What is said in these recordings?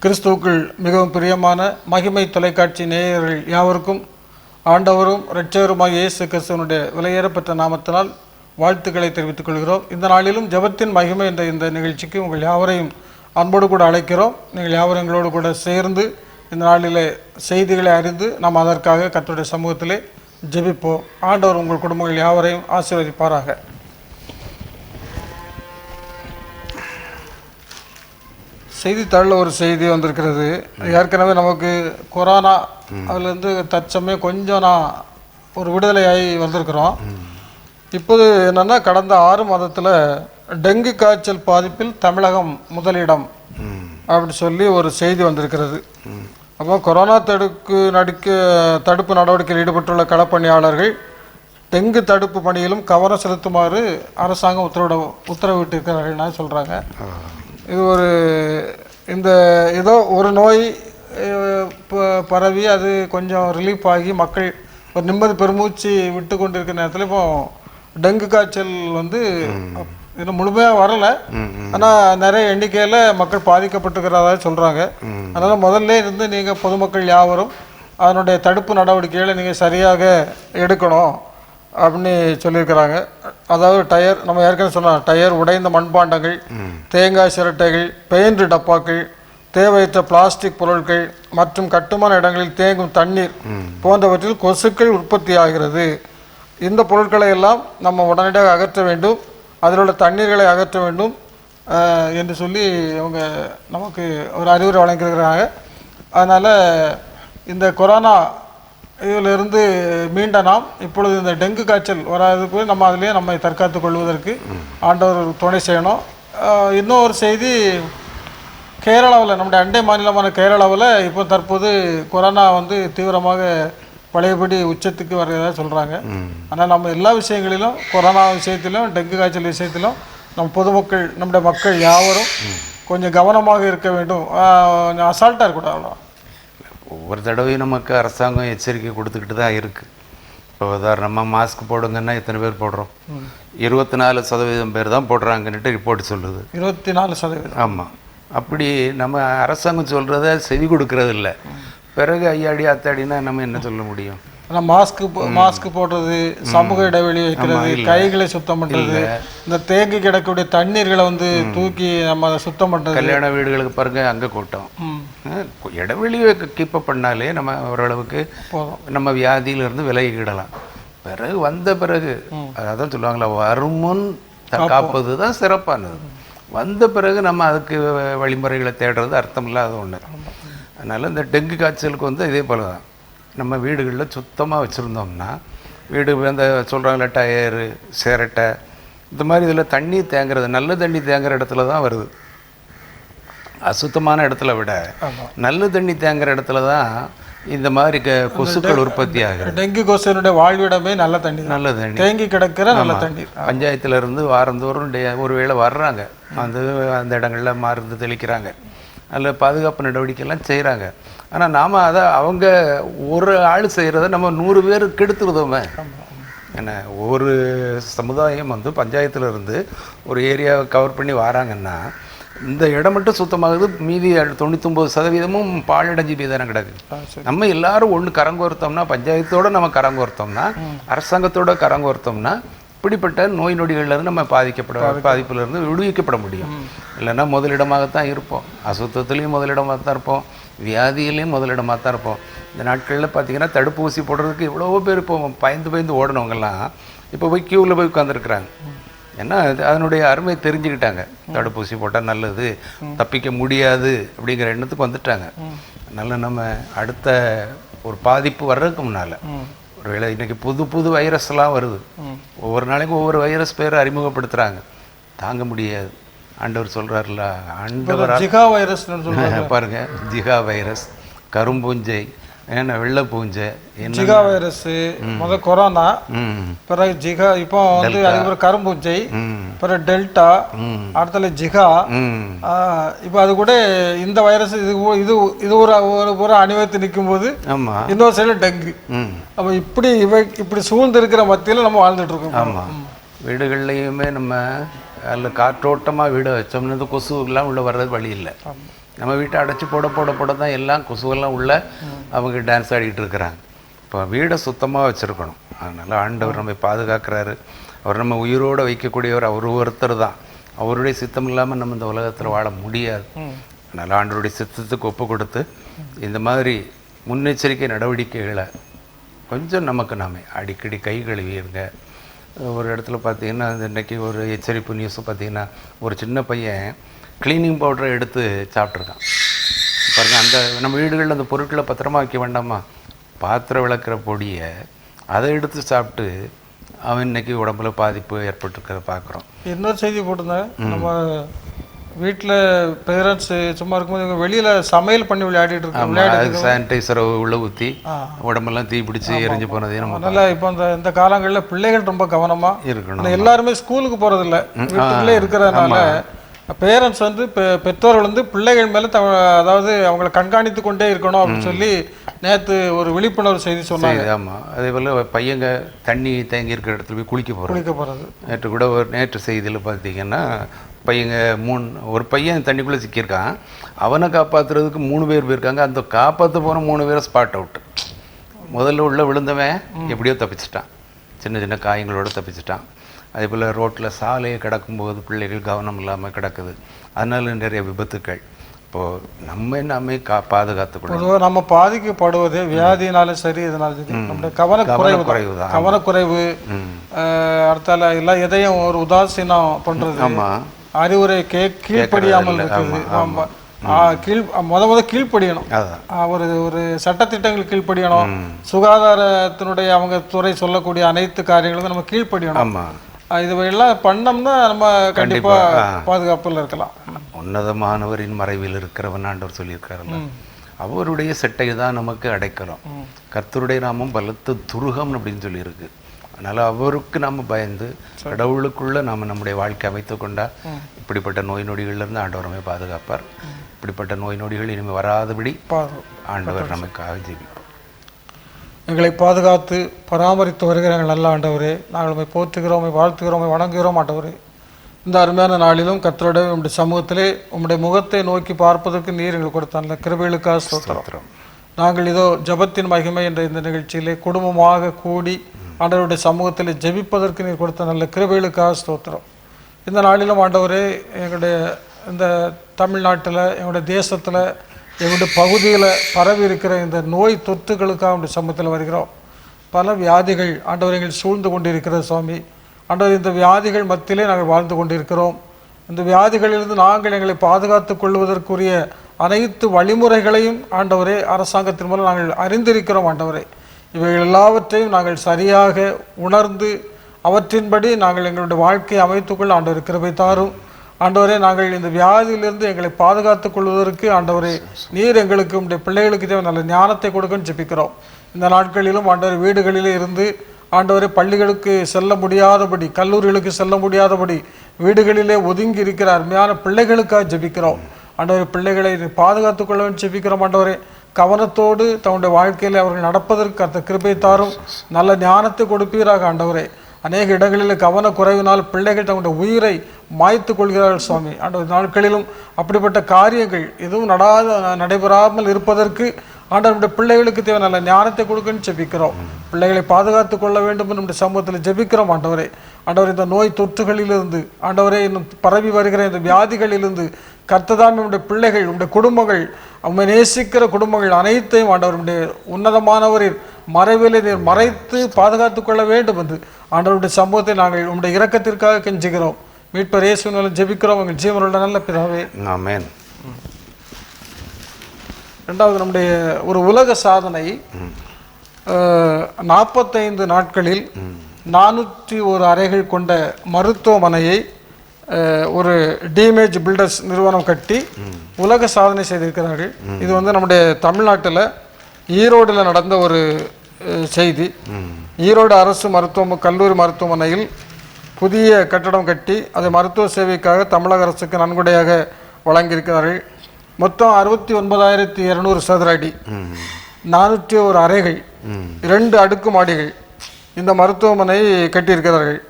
கிறிஸ்துவுக்குள் மிகவும் பிரியமான மகிமை தொலைக்காட்சி நேயர்கள் யாவருக்கும் ஆண்டவரும் இரட்சகருமாகிய இயேசு கிறிஸ்துவனுடைய விலையேறப்பெற்ற நாமத்தினால் வாழ்த்துக்களை தெரிவித்துக் கொள்கிறோம். இந்த நாளிலும் ஜெபத்தின் மகிமை என்ற இந்த நிகழ்ச்சிக்கு உங்கள் யாவரையும் அன்போடு கூட அழைக்கிறோம். நீங்கள் யாவரும் எங்களோடு கூட சேர்ந்து இந்த நாளிலே செய்திகளை அறிந்து நாம் அதற்காக கர்த்தருடைய சமூகத்திலே ஜெபிப்போம். ஆண்டவர் உங்கள் குடும்பங்கள் யாவரையும் ஆசீர்வதிப்பாராக. செய்தித்தாளில் ஒரு செய்தி வந்திருக்கிறது. ஏற்கனவே நமக்கு கொரோனா அதுலேருந்து தற்சமயம் கொஞ்சம் நான் ஒரு விடுதலையாகி வந்திருக்கிறோம். இப்போது என்னென்னா, கடந்த 6 மாதத்தில் டெங்கு காய்ச்சல் பாதிப்பில் தமிழகம் முதலிடம் அப்படி சொல்லி ஒரு செய்தி வந்திருக்கிறது. அப்போ கொரோனா தடுப்பு நடவடிக்கையில் ஈடுபட்டுள்ள களப்பணியாளர்கள் டெங்கு தடுப்பு பணியிலும் கவனம் செலுத்துமாறு அரசாங்கம் உத்தரவிட்டிருக்கிறார்கள்னா சொல்கிறாங்க. இது இந்த ஏதோ ஒரு நோய் பரவி அது கொஞ்சம் ரிலீஃப் ஆகி மக்கள் ஒரு நிம்மதி பெருமூச்சு விட்டு கொண்டிருக்கிற நேரத்தில் இப்போ டெங்கு காய்ச்சல் இன்னும் முழுமையாக வரலை, ஆனால் நிறைய எண்ணிக்கையில் மக்கள் பாதிக்கப்பட்டுக்கிறதா சொல்கிறாங்க. அதனால் முதல்ல இருந்து நீங்கள் பொதுமக்கள் யாவரும் அதனுடைய தடுப்பு நடவடிக்கைகளை நீங்கள் சரியாக எடுக்கணும் அப்படின்னு சொல்லியிருக்கிறாங்க. அதாவது டயர், நம்ம ஏற்கனவே சொன்னோம், டயர், உடைந்த மண்பாண்டங்கள், தேங்காய் சிரட்டைகள், பெயிண்ட் டப்பாக்கள், தேவையற்ற பிளாஸ்டிக் பொருட்கள் மற்றும் கட்டுமான இடங்களில் தேங்கும் தண்ணீர் போன்றவற்றில் கொசுக்கள் உற்பத்தி ஆகிறது. இந்த பொருட்களை எல்லாம் நம்ம உடனடியாக அகற்ற வேண்டும், அதில் உள்ள தண்ணீர்களை அகற்ற வேண்டும் என்று சொல்லி அவங்க நமக்கு ஒரு அறிவுரை வழங்கியிருக்கிறாங்க. அதனால் இந்த கொரோனா இதிலிருந்து மீண்ட நாம் இப்பொழுது இந்த டெங்கு காய்ச்சல் வராதுக்கு நம்ம அதிலே நம்மை தற்காத்து கொள்வதற்கு ஆண்டவர் துணை செய்யணும். இன்னும் ஒரு செய்தி, கேரளாவில், நம்முடைய அண்டை மாநிலமான கேரளாவில் இப்போ தற்போது கொரோனா தீவிரமாக பழையபடி உச்சத்துக்கு வர்றதாக சொல்கிறாங்க. ஆனால் நம்ம எல்லா விஷயங்களிலும், கொரோனா விஷயத்திலும் டெங்கு காய்ச்சல் விஷயத்திலும் நம்ம பொதுமக்கள், நம்முடைய மக்கள் யாவரும் கொஞ்சம் கவனமாக இருக்க வேண்டும், அசால்ட்டாக இருக்கக்கூடாது. அவ்வளோ ஒவ்வொரு தடவையும் நமக்கு அரசாங்கம் எச்சரிக்கை கொடுத்துக்கிட்டு தான் இருக்குது. இப்போ உதாரணமாக மாஸ்க் போடுங்கன்னா எத்தனை பேர் போடுறோம்? 24% பேர் தான் போடுறாங்கன்னுட்டு ரிப்போர்ட் சொல்லுது. 24%. ஆமாம். அப்படி நம்ம அரசாங்கம் சொல்கிறத செவி கொடுக்கறது இல்லை. பிறகு ஐயாடி அத்தாடினா நம்ம என்ன சொல்ல முடியும்? ஆனால் மாஸ்க் போடுறது, சமூக இடைவெளி வைக்கிறது, கைகளை சுத்தம் பண்ணுறது, இந்த தேங்கி கிடக்கக்கூடிய தண்ணீர்களை தூக்கி நம்ம அதை சுத்தம் பண்ணுறது. கல்யாண வீடுகளுக்கு பாருங்க, அங்கே கூட்டம். இடைவெளியை கீப்பப் பண்ணாலே நம்ம ஓரளவுக்கு நம்ம வியாதியிலிருந்து விலகிக்கிடலாம். வந்த பிறகு அதான் சொல்லுவாங்களா, வருமுன் காப்பது தான் சிறப்பானது. வந்த பிறகு நம்ம அதுக்கு வழிமுறைகளை தேடுறது அர்த்தம் இல்லாத ஒன்று. அதனால் இந்த டெங்கு காய்ச்சலுக்கு இதே போல தான். நம்ம வீடுகளில் சுத்தமாக வச்சுருந்தோம்னா, வீடு சொல்கிறாங்கள டயரு, சிரட்டை, இந்த மாதிரி இதில் தண்ணி தேங்குறது, நல்ல தண்ணி தேங்குற இடத்துல தான் வருது. அசுத்தமான இடத்துல விட நல்ல தண்ணி தேங்குற இடத்துல தான் இந்த மாதிரி கொசுக்கள் உற்பத்தி ஆகுது. டெங்கு கொசுனுடைய வாழ்விடமே நல்ல தண்ணி, நல்ல தண்ணி தேங்கி கிடக்கிற நல்ல தண்ணி. பஞ்சாயத்துலேருந்து வாரந்தோறும் ஒரு வேளை வர்றாங்க, அந்த இடங்களில் மருந்து தெளிக்கிறாங்க, அதில் பாதுகாப்பு நடவடிக்கைலாம் செய்கிறாங்க. ஆனால் நாம் அதை அவங்க ஒரு ஆள் செய்கிறத நம்ம 100 பேர் கெடுத்துருதோமே. ஏன்னா ஒவ்வொரு சமுதாயம் பஞ்சாயத்துலேருந்து ஒரு ஏரியாவை கவர் பண்ணி வராங்கன்னா, இந்த இடம் மட்டும் சுத்தமாகுது, மீதி 99% பாழடைஞ்சு போய் தானே கிடக்கு. நம்ம எல்லாரும் ஒன்று கரங்கோர்த்தோம்னா, பஞ்சாயத்தோடு நம்ம கரங்கோர்த்தோம்னா, அரசாங்கத்தோட கரங்கோர்த்தோம்னா, இப்படிப்பட்ட நோய் நொடிகள்லேருந்து நம்ம பாதிப்பிலிருந்து விடுவிக்கப்பட முடியும். இல்லைன்னா முதலிடமாகத்தான் இருப்போம், அசுத்தத்துலேயும் முதலிடமாக தான் இருப்போம், வியாதியிலையும் முதலிடமாக தான் இருப்போம். இந்த நாட்களில் பார்த்திங்கன்னா தடுப்பூசி போடுறதுக்கு எவ்வளோ பேர் இப்போ பயந்து ஓடினவங்கெல்லாம் இப்போ போய் க்யூவில் போய் உட்காந்துருக்குறாங்க. ஏன்னா அதனுடைய அருமை தெரிஞ்சுக்கிட்டாங்க, தடுப்பூசி போட்டால் நல்லது, தப்பிக்க முடியாது அப்படிங்கிற எண்ணத்துக்கு வந்துட்டாங்க. அதனால் நம்ம அடுத்த ஒரு பாதிப்பு வர்றதுக்கு முன்னால், ஒருவேளை இன்றைக்கி புது வைரஸ்லாம் வருது, ஒவ்வொரு நாளைக்கும் ஒவ்வொரு வைரஸ் பேர் அறிமுகப்படுத்துகிறாங்க, தாங்க முடியாது. ஆண்டவர் சொல்கிறார்ல, ஜிகா வைரஸ் பாருங்க, ஜிகா வைரஸ், கரும்பூஞ்சை, வெள்ளை பூஞ்சை, ஜிகா வைரஸ், முதல் கொரோனா, பிறகு ஜிகா, இப்போ அதுக்கப்புறம் கரும்பூஞ்சை, பிறகு டெல்டா, அடுத்தது ஜிகா, இப்போ அது கூட இந்த வைரஸ் இது ஒரு அணிவகுத்து நிற்கும் போது இன்னொரு சைடில் டெங்கு. அப்போ இப்படி சூழ்ந்து இருக்கிற மத்தியில் நம்ம வாழ்ந்துட்டு இருக்கோம். ஆமாம், வீடுகள்லையுமே நம்ம அதில் காற்றோட்டமாக வீடை வச்சோம்னா கொசுலாம் உள்ளே வர்றது வழி இல்லை. நம்ம வீட்டை அடைச்சி போட தான் எல்லாம் கொசுவெல்லாம் உள்ள அவங்க டான்ஸ் ஆடிக்கிட்டு இருக்கிறாங்க. இப்போ வீடை சுத்தமாக வச்சுருக்கணும். அதனால் ஆண்டவர் நம்மை பாதுகாக்கிறாரு. அவர் நம்ம உயிரோடு வைக்கக்கூடியவர் அவர் ஒருத்தர் தான். அவருடைய சித்தம் இல்லாமல் நம்ம இந்த உலகத்தில் வாழ முடியாது. அதனால் ஆண்டவருடைய சித்தத்துக்கு ஒப்பு கொடுத்து இந்த மாதிரி முன்னெச்சரிக்கை நடவடிக்கைகளை கொஞ்சம் நமக்கு நாமே அடிக்கடி கை கழுவிடுங்க. ஒரு இடத்துல பார்த்தீங்கன்னா இன்றைக்கி ஒரு எச்சரிப்பு நியூஸை பார்த்தீங்கன்னா ஒரு சின்ன பையன் க்ளீனிங் பவுடரை எடுத்து சாப்பிட்ருக்கான். பாருங்கள், அந்த நம்ம வீடுகளில் அந்த பொருட்களை பத்திரமா வைக்க வேண்டாமா? பாத்திரம் விளக்குற பொடியை அதை எடுத்து சாப்பிட்டு அவன் இன்னைக்கு உடம்புல பாதிப்பு ஏற்பட்டுருக்கிறத பார்க்குறோம். இன்னொரு செய்தி போட்டிருந்தேன், நம்ம வீட்டில் பேரண்ட்ஸ் சும்மா இருக்கும்போது வெளியில் சமையல் பண்ணி விளையாடிட்டு இருக்கோம். சானிடைசரை உள்ள ஊற்றி உடம்பெல்லாம் தீ பிடிச்சி எரிஞ்சு போனதே நம்ம அதனால இப்போ இந்த காலங்களில் பிள்ளைகள் ரொம்ப கவனமாக இருக்கணும். எல்லாருமே ஸ்கூலுக்கு போகிறதில்ல, வீட்டுக்குள்ளே இருக்கிறதுனால பேரண்ட்ஸ் வந்து பெற்றோர்கள் வந்து பிள்ளைகள் மேலே அதாவது அவங்களை கண்காணித்து கொண்டே இருக்கணும் அப்படின்னு சொல்லி நேற்று ஒரு விழிப்புணர்வு செய்தி சொன்னாங்க. ஆமாம், அதே போல் பையங்க தண்ணி தேங்கி இருக்கிற இடத்துல போய் குளிக்க போகிறது. நேற்று கூட நேற்று செய்தியில் பார்த்தீங்கன்னா பையங்க ஒரு பையன் தண்ணிக்குள்ளே சிக்கியிருக்கான். அவனை காப்பாற்றுறதுக்கு 3 பேர் போயிருக்காங்க. அந்த காப்பாற்ற போன 3 பேரை ஸ்பாட் அவுட். முதல்ல உள்ள விழுந்தவன் எப்படியோ தப்பிச்சிட்டான், சின்ன சின்ன காயங்களோடு தப்பிச்சிட்டான். அதே போல் ரோட்டில் சாலையை கிடக்கும்போது பிள்ளைகள் கவனம் இல்லாமல் கிடக்குது, அதனால நிறைய விபத்துக்கள். இப்போது நம்ம பாதுகாத்துக்கொள்ளும். நம்ம பாதிக்கப்படுவதே வியாதினாலும் சரி, இதனாலும் சரி நம்முடைய கவனக்குறைவு, அடுத்தால எல்லாம் எதையும் ஒரு உதாசீனம் பண்ணுறது, ஆமாம், அறிவுரை கீழ்ப்படியாமல் இருக்குது. கீழ்ப்படியணும், ஒரு சட்டத்திட்டங்கள் கீழ்ப்படியணும், சுகாதாரத்தினுடைய அவங்க துறை சொல்லக்கூடிய அனைத்து காரியங்களுக்கும் நம்ம கீழ்ப்படியணும். இதுவெல்லாம் பண்ணோம்னா நம்ம கண்டிப்பா பாதுகாப்பில் இருக்கலாம். உன்னதமானவரின் மறைவில் இருக்கிறவன் ஆண்டவர் சொல்லியிருக்காருல்ல, அவருடைய செட்டை தான் நமக்கு அடைக்கிறோம். கர்த்தருடைய நாமம் பலத்த துருகம் அப்படின்னு சொல்லியிருக்கு. அதனால் அவருக்கு நாம் பயந்து கடவுளுக்குள்ளே நாம் நம்முடைய வாழ்க்கை அமைத்து கொண்டா இப்படிப்பட்ட நோய் நொடிகள்லேருந்து ஆண்டவர் நம்மை பாதுகாப்பார். இப்படிப்பட்ட நோய் நொடிகள் இனிமேல் வராதபடி ஆண்டவர் நமக்காக ஜெபிப்பார். எங்களை பாதுகாத்து பராமரித்து வருகிற எங்கள் நல்ல ஆண்டவரே, நாங்கள் உண்மை போற்றுகிறோம், வாழ்த்துகிறோம், வணங்குகிறோம் ஆண்டவரே. இந்த அருமையான நாளிலும் கர்த்தருடைய உங்களுடைய சமூகத்திலே உங்களுடைய முகத்தை நோக்கி பார்ப்பதற்கு நீர் எங்களுக்கு கொடுத்த நல்ல கிருபைகளுக்காக ஸ்தோத்திரம். நாங்கள் இதோ ஜபத்தின் மகிமை என்ற இந்த நிகழ்ச்சியிலே குடும்பமாக கூடி ஆண்டவருடைய சமூகத்தில் ஜெபிப்பதற்கு நீர் கொடுத்த நல்ல கிருபைகளுக்காக ஸ்தோத்திரம். இந்த நாளிலும் ஆண்டவரே, எங்களுடைய இந்த தமிழ்நாட்டில், எங்களுடைய தேசத்தில், எங்களுடைய பகுதியில் பரவி இருக்கிற இந்த நோய் தொற்றுகளுக்காக நம்முடைய சமூகத்தில் வருகிறோம். பல வியாதிகள் ஆண்டவர் எங்கள் சூழ்ந்து கொண்டிருக்கிறது சுவாமி. ஆண்டவர், இந்த வியாதிகள் மத்தியிலே நாங்கள் வாழ்ந்து கொண்டிருக்கிறோம். இந்த வியாதிகளிலிருந்து நாங்கள் எங்களை பாதுகாத்து கொள்வதற்குரிய அனைத்து வழிமுறைகளையும் ஆண்டவரே அரசாங்கத்தின் மூலம் நாங்கள் அறிந்திருக்கிறோம். ஆண்டவரே, இவைகள் எல்லாவற்றையும் நாங்கள் சரியாக உணர்ந்து அவற்றின்படி நாங்கள் எங்களுடைய வாழ்க்கையை அமைத்துக்கொள்ள ஆண்டவர் கிருபை தாரும். ஆண்டவரே, நாங்கள் இந்த வியாதியிலிருந்து எங்களை பாதுகாத்துக் கொள்வதற்கு ஆண்டவரே நீர் எங்களுக்கு உங்களுடைய பிள்ளைகளுக்கு தேவை நல்ல ஞானத்தை கொடுக்கன்னு ஜெபிக்கிறோம். இந்த நாட்களிலும் ஆண்டவர் வீடுகளிலே இருந்து ஆண்டவரே பள்ளிகளுக்கு செல்ல முடியாதபடி, கல்லூரிகளுக்கு செல்ல முடியாதபடி வீடுகளிலே ஒதுங்கி இருக்கிற அருமையான பிள்ளைகளுக்காக ஜெபிக்கிறோம். ஆண்டவரே, பிள்ளைகளை பாதுகாத்துக் கொள்ளவும் ஜெபிக்கிறோம். ஆண்டவரே, கவனத்தோடு தன்னுடைய வாழ்க்கையில் அவர்கள் நடப்பதற்கு அந்த கிருபை தாரும், நல்ல ஞானத்தை கொடுப்பீராக. ஆண்டவரே, அநேக இடங்களில் கவனக்குறைவினால் பிள்ளைகள் தங்களுடைய உயிரை மாய்த்து கொள்கிறார்கள் சுவாமி. ஆண்டவர், நாட்களிலும் அப்படிப்பட்ட காரியங்கள் எதுவும் நடைபெறாமல் இருப்பதற்கு ஆண்டவருடைய பிள்ளைகளுக்கு தேவை நல்ல ஞானத்தை கொடுக்கன்னு ஜெபிக்கிறோம். பிள்ளைகளை பாதுகாத்து கொள்ள வேண்டும் என்று நம்முடைய சமூகத்தில் ஜெபிக்கிறோம். ஆண்டவரே, இந்த நோய் தொற்றுகளிலிருந்து ஆண்டவரே, இன்னும் பரவி வருகிற இந்த வியாதிகளிலிருந்து கர்த்ததாம் நம்முடைய பிள்ளைகள், நம்முடைய குடும்பங்கள், உம்மை நேசிக்கிற குடும்பங்கள் அனைத்தையும் ஆண்டவருடைய உன்னதமானவரின் மறைவிலே நீர் மறைத்து பாதுகாத்து கொள்ள வேண்டும் என்று ஆண்டவருடைய சமூகத்தை நாங்கள் உம்முடைய இரக்கத்திற்காக கெஞ்சுகிறோம். மீட்பர் இயேசுவின் ஜெபிக்கிறோம் எங்கள் ஜீவனுள்ள நல்ல பிதாவே, ஆமென். ரெண்டாவது, நம்முடைய ஒரு உலக சாதனை 45 நாட்களில் 401 அறைகள் கொண்ட மருத்துவமனையை ஒரு டிமேஜ் பில்டர்ஸ் நிறுவனம் கட்டி உலக சாதனை செய்திருக்கிறார்கள். இது நம்முடைய தமிழ்நாட்டில் ஈரோடில் நடந்த ஒரு செய்தி. ஈரோடு அரசு கல்லூரி மருத்துவமனையில் புதிய கட்டடம் கட்டி அதை மருத்துவ சேவைக்காக தமிழக அரசுக்கு நன்கொடையாக வழங்கியிருக்கிறார்கள். மொத்தம் 69,200 சதுர அடி, 401 அறைகள், 2 அடுக்குமாடிகள் இந்த மருத்துவமனை கட்டியிருக்கிறார்கள்.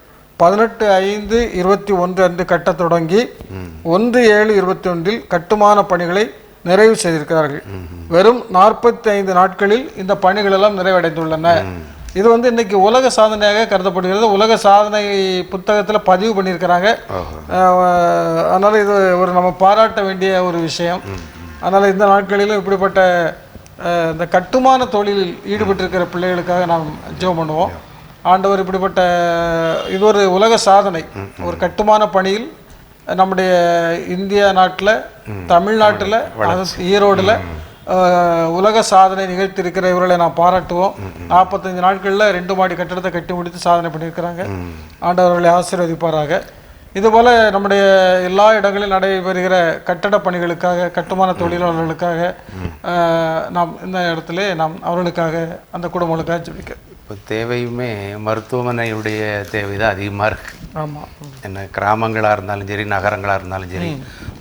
18/5/21 அன்று கட்ட தொடங்கி 1/7/21 கட்டுமான பணிகளை நிறைவு செய்திருக்கிறார்கள். வெறும் 45 நாட்களில் இந்த பணிகள் எல்லாம் நிறைவடைந்துள்ளன. இது வந்து இன்னைக்கு உலக சாதனையாக கருதப்படுகிறது. உலக சாதனை புத்தகத்தில் பதிவு பண்ணியிருக்கிறாங்க. அதனால் இது ஒரு நம்ம பாராட்ட வேண்டிய ஒரு விஷயம். அதனால் இந்த நாட்களிலும் இப்படிப்பட்ட இந்த கட்டுமான தொழிலில் ஈடுபட்டிருக்கிற பிள்ளைகளுக்காக நாம் ஜெபம் பண்ணுவோம். ஆண்டவர் இப்படிப்பட்ட இது ஒரு உலக சாதனை, ஒரு கட்டுமான பணியில் நம்முடைய இந்தியா நாட்டில், தமிழ்நாட்டில், ஈரோடில் உலக சாதனை நிகழ்த்தியிருக்கிற இவர்களை நாம் பாராட்டுவோம். 45 நாட்களில் 2 மாடி கட்டடத்தை கட்டி முடித்து சாதனை பண்ணியிருக்கிறாங்க. ஆண்டவர்களை ஆசீர்வதிப்பாராக. இதுபோல் நம்முடைய எல்லா இடங்களிலும் நடைபெறுகிற கட்டட பணிகளுக்காக, கட்டுமான தொழிலாளர்களுக்காக நாம் இந்த இடத்துல நாம் அவர்களுக்காக, அந்த குடும்பங்களுக்காக ஜெபிக்க. இப்போ தேவையுமே மருத்துவமனையுடைய தேவை தான் அதிகமாக இருக்குது. ஆமாம், என்ன கிராமங்களாக இருந்தாலும் சரி, நகரங்களாக இருந்தாலும் சரி,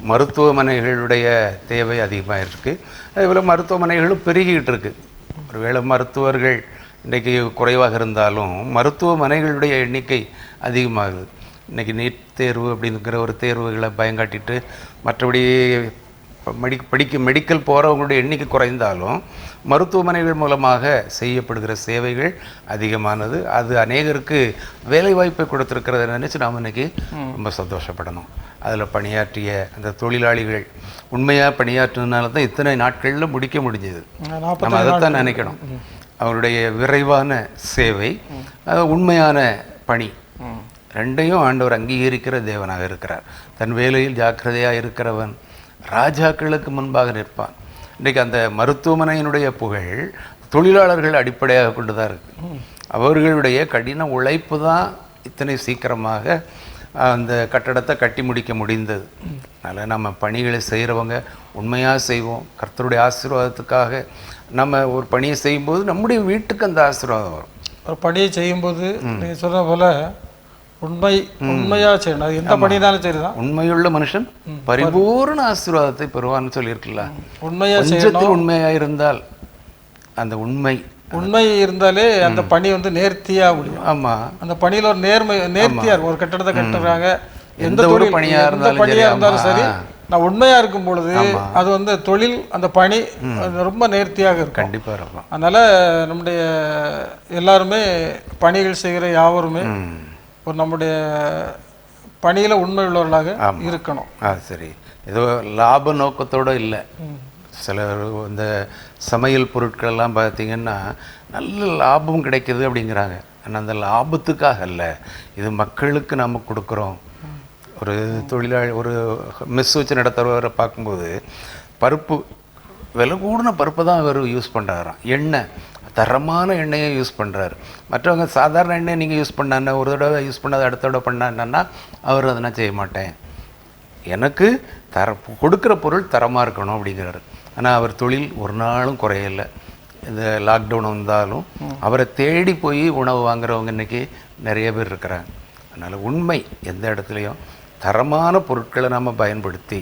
மருத்துவமனைகளுடைய தேவை அதிகமாக இருக்குது. அதேபோல் மருத்துவமனைகளும் பெருகிக்கிட்டு இருக்குது. ஒருவேளை மருத்துவர்கள் இன்றைக்கி குறைவாக இருந்தாலும் மருத்துவமனைகளுடைய எண்ணிக்கை அதிகமாகுது. இன்றைக்கி நீட் தேர்வு அப்படிங்கிற ஒரு தேர்வுகளை பயங்காட்டிட்டு மற்றபடி மெடிக்கல் போகிறவங்களுடைய எண்ணிக்கை குறைந்தாலும் மருத்துவமனைகள் மூலமாக செய்யப்படுகிற சேவைகள் அதிகமானது. அது அநேகருக்கு வேலைவாய்ப்பை கொடுத்துருக்கிறத நினச்சி நாம் இன்றைக்கி ரொம்ப சந்தோஷப்படணும். அதில் பணியாற்றிய அந்த தொழிலாளிகள் உண்மையாக பணியாற்றினால தான் இத்தனை நாட்களில் முடிக்க முடிஞ்சது. நம்ம அதைத்தான் நினைக்கணும். அவருடைய விரைவான சேவை, உண்மையான பணி, ரெண்டையும் ஆண்டவர் அங்கீகரிக்கிற தேவனாக இருக்கிறார். தன் வேலையில் ஜாக்கிரதையாக இருக்கிறவன் ராஜாக்களுக்கு முன்பாக நிற்பான். இன்றைக்கு அந்த மருத்துவமனையினுடைய புகழ் தொழிலாளர்கள் அடிப்படையாக கொண்டு தான் இருக்குது. அவர்களுடைய கடின உழைப்பு தான் இத்தனை சீக்கிரமாக அந்த கட்டடத்தை கட்டி முடிக்க முடிந்தது. அதனால் நம்ம பணிகளை செய்கிறவங்க உண்மையாக செய்வோம். கர்த்தருடைய ஆசீர்வாதத்துக்காக நம்ம ஒரு பணியை செய்யும்போது நம்முடைய வீட்டுக்கு அந்த ஆசீர்வாதம் வரும். ஒரு பணியை செய்யும்போது நீங்கள் சொல்கிற போல் உண்மையாக செய்யணும். அது எந்த பணினாலும் சரிதான். உண்மையுள்ள மனுஷன் பரிபூர்ண ஆசீர்வாதத்தை பெறுவான்னு சொல்லியிருக்கல. உண்மையாக உண்மையாக இருந்தால், அந்த உண்மை இருந்தாலே அந்த பணி வந்து நேர்த்தியாக முடியும். ஆமாம், அந்த பணியில் ஒரு நேர்த்தியாக இருக்கும். ஒரு கட்டடத்தை கட்டுறாங்க, எந்த ஒரு பணியாக இருந்தாலும் சரி, நான் உண்மையாக இருக்கும் பொழுது அது வந்து தொழில், அந்த பணி ரொம்ப நேர்த்தியாக இருக்கும். கண்டிப்பாக இருக்கும். அதனால் நம்முடைய எல்லாருமே பணிகள் செய்கிற யாவருமே ஒரு நம்முடைய பணியில் உண்மை உள்ளவர்களாக இருக்கணும். சரி, ஏதோ லாப நோக்கத்தோடு இல்லை. சில இந்த சமையல் பொருட்களெல்லாம் பார்த்திங்கன்னா நல்ல லாபம் கிடைக்கிது அப்படிங்கிறாங்க. ஆனால் அந்த லாபத்துக்காக இல்லை, இது மக்களுக்கு நம்ம கொடுக்குறோம். ஒரு தொழிலாளி ஒரு மெஸ் வச்சு நடத்துகிறவரை பார்க்கும்போது பருப்பு விலை கூடின பருப்பை தான் அவர் யூஸ் பண்ணுறாராம். எண்ணெய் தரமான எண்ணெயை யூஸ் பண்ணுறாரு. மற்றவங்க சாதாரண எண்ணெய் நீங்கள் யூஸ் பண்ணான்னா, ஒரு தடவை யூஸ் பண்ணாத அடுத்த தடவை பண்ணான்னா அவர் அதை நான் செய்ய மாட்டேன், எனக்கு கொடுக்குற பொருள் தரமாக இருக்கணும் அப்படிங்கிறாரு. ஆனால் அவர் தொழில் ஒரு நாளும் குறையலை. இந்த லாக்டவுன் வந்தாலும் அவரை தேடி போய் உணவு வாங்குறவங்க இன்றைக்கி நிறைய பேர் இருக்கிறாங்க. அதனால் உண்மை, எந்த இடத்துலையும் தரமான பொருட்களை நம்ம பயன்படுத்தி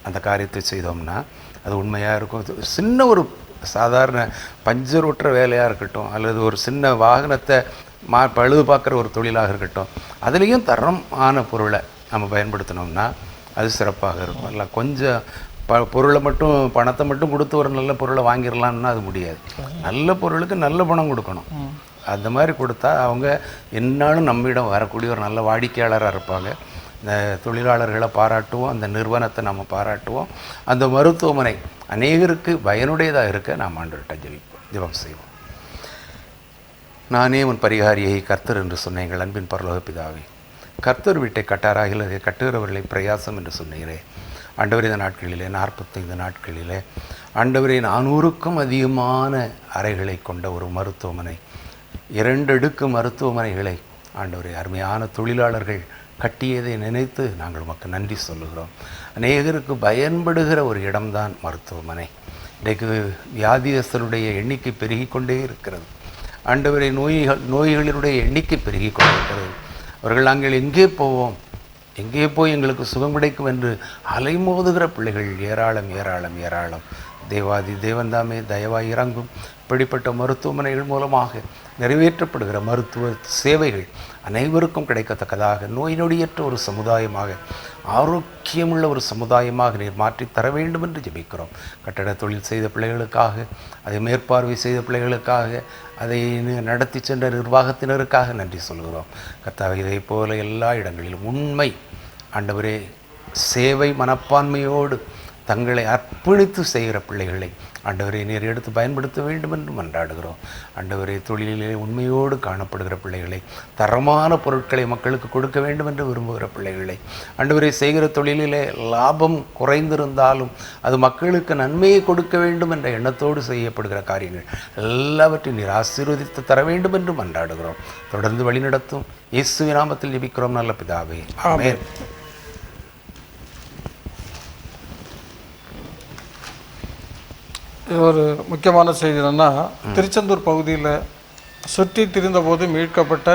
அந்த காரியத்தை செய்தோம்னா அது உண்மையாக இருக்கும். சின்ன ஒரு சாதாரண பஞ்சர் ஒட்டுற வேலையாக இருக்கட்டும், அல்லது ஒரு சின்ன வாகனத்தை பழுது பார்க்குற ஒரு தொழிலாக இருக்கட்டும், அதுலேயும் தரமான பொருளை நம்ம பயன்படுத்தினோம்னா அது சிறப்பாக இருக்கும். இல்லை கொஞ்சம் பொருளை மட்டும், பணத்தை மட்டும் கொடுத்து ஒரு நல்ல பொருளை வாங்கிடலான்னா அது முடியாது. நல்ல பொருளுக்கு நல்ல பணம் கொடுக்கணும். அந்த மாதிரி கொடுத்தா அவங்க என்னாலும் நம்மிடம் வரக்கூடிய ஒரு நல்ல வாடிக்கையாளராக இருப்பாங்க. இந்த தொழிலாளர்களை பாராட்டுவோம், அந்த நிறுவனத்தை நம்ம பாராட்டுவோம். அந்த மருத்துவமனை அநேகருக்கு பயனுடையதாக இருக்க நாம் ஆண்டவர்கிட்ட ஜெபம் செய்வோம். நானே உன் பரிகாரியை கர்த்தர் என்று சொன்னேன். எங்கள் அன்பின் பரலோக பிதாவே, கர்த்தர் வீட்டை கட்டாராகில் அதை கட்டுகிறவர்களை பிரயாசம் என்று சொன்னீரே. ஆண்டவரே, இந்த நாட்களிலே 45 நாட்களிலே ஆண்டவரே 400க்கும் அதிகமான அறைகளை கொண்ட ஒரு மருத்துவமனை, 2 அடுக்கு மருத்துவமனைகளை ஆண்டவரே அருமையான தொழிலாளர்கள் கட்டியதை நினைத்து நாங்கள் உமக்கு நன்றி சொல்லுகிறோம். அநேகருக்கு பயன்படுகிற ஒரு இடம்தான் மருத்துவமனை. இன்றைக்கு வியாதியஸ்தருடைய எண்ணிக்கை பெருகி கொண்டே இருக்கிறது. ஆண்டவரை நோய்களினுடைய எண்ணிக்கை பெருகி கொண்டிருக்கிறது. அவர்கள் நாங்கள் எங்கே போவோம், எங்கே போய் எங்களுக்கு சுகம் கிடைக்கும் என்று அலைமோதுகிற பிள்ளைகள் ஏராளம் ஏராளம் ஏராளம். தேவாதி தேவன்தாமே தயவாய் இறங்கும். இப்படிப்பட்ட மருத்துவமனைகள் மூலமாக நிறைவேற்றப்படுகிற மருத்துவ சேவைகள் அனைவருக்கும் கிடைக்கத்தக்கதாக நோய் நொடியற்ற ஒரு சமுதாயமாக, ஆரோக்கியமுள்ள ஒரு சமுதாயமாக நீர் மாற்றி தர வேண்டும் என்று ஜெபிக்கிறோம். கட்டட தொழில் செய்த பிள்ளைகளுக்காக, அதை மேற்பார்வை செய்த பிள்ளைகளுக்காக, அதை நடத்தி சென்ற நிர்வாகத்தினருக்காக நன்றி சொல்கிறோம். கர்த்தாவே, இதை போல எல்லா இடங்களிலும் உண்மை ஆண்டவரே, சேவை மனப்பான்மையோடு தங்களை அர்ப்பணித்து செய்கிற பிள்ளைகளை ஆண்டவரை நீர் எடுத்து பயன்படுத்த வேண்டும் என்று மன்றாடுகிறோம். ஆண்டவரே, தொழிலிலே உண்மையோடு காணப்படுகிற பிள்ளைகளை, தரமான பொருட்களை மக்களுக்கு கொடுக்க வேண்டும் என்று விரும்புகிற பிள்ளைகளை, ஆண்டவரை செய்கிற தொழிலிலே லாபம் குறைந்திருந்தாலும் அது மக்களுக்கு நன்மையை கொடுக்க வேண்டும் என்ற எண்ணத்தோடு செய்யப்படுகிற காரியங்கள் எல்லாவற்றையும் நீர் ஆசீர்வதித்து தர வேண்டும் என்று மன்றாடுகிறோம். தொடர்ந்து வழிநடத்தும் இயேசுவின் நாமத்தில் ஜெபிக்கிறோம் நல்ல பிதாவே, ஆமென். இது ஒரு முக்கியமான செய்தி என்னன்னா, திருச்செந்தூர் பகுதியில் சுற்றி திரிந்தபோது மீட்கப்பட்ட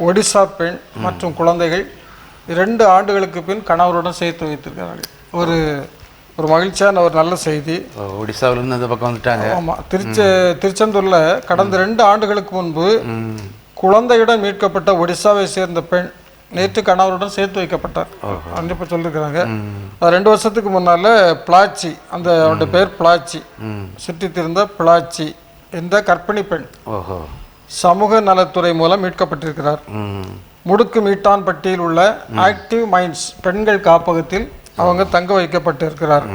ஒடிசா பெண் மற்றும் குழந்தைகள் 2 ஆண்டுகளுக்கு பின் கணவருடன் சேர்த்து வைத்திருக்கிறார்கள். ஒரு ஒரு மகிழ்ச்சியான ஒரு நல்ல செய்தி. ஒடிசாவிலிருந்து அந்த பக்கம் வந்துட்டாங்க. ஆமாம், திருச்செந்தூரில் கடந்த 2 ஆண்டுகளுக்கு முன்பு குழந்தையுடன் மீட்கப்பட்ட ஒடிசாவை சேர்ந்த பெண் நேற்று கணவருடன் சேர்த்து வைக்கப்பட்டார். கண்டிப்பாக சொல்லியிருக்கிறாங்க. 2 வருஷத்துக்கு முன்னால் பிளாச்சி, அந்த அவருடைய பேர் பிளாச்சி, சுற்றி திரிந்த பிளாச்சி என்ற கர்ப்பிணி பெண் சமூக நலத்துறை மூலம் மீட்கப்பட்டிருக்கிறார். முடுக்கு மீட்டான்பட்டியில் உள்ள ஆக்டிவ் மைண்ட்ஸ் பெண்கள் காப்பகத்தில் அவங்க தங்க வைக்கப்பட்டிருக்கிறார்.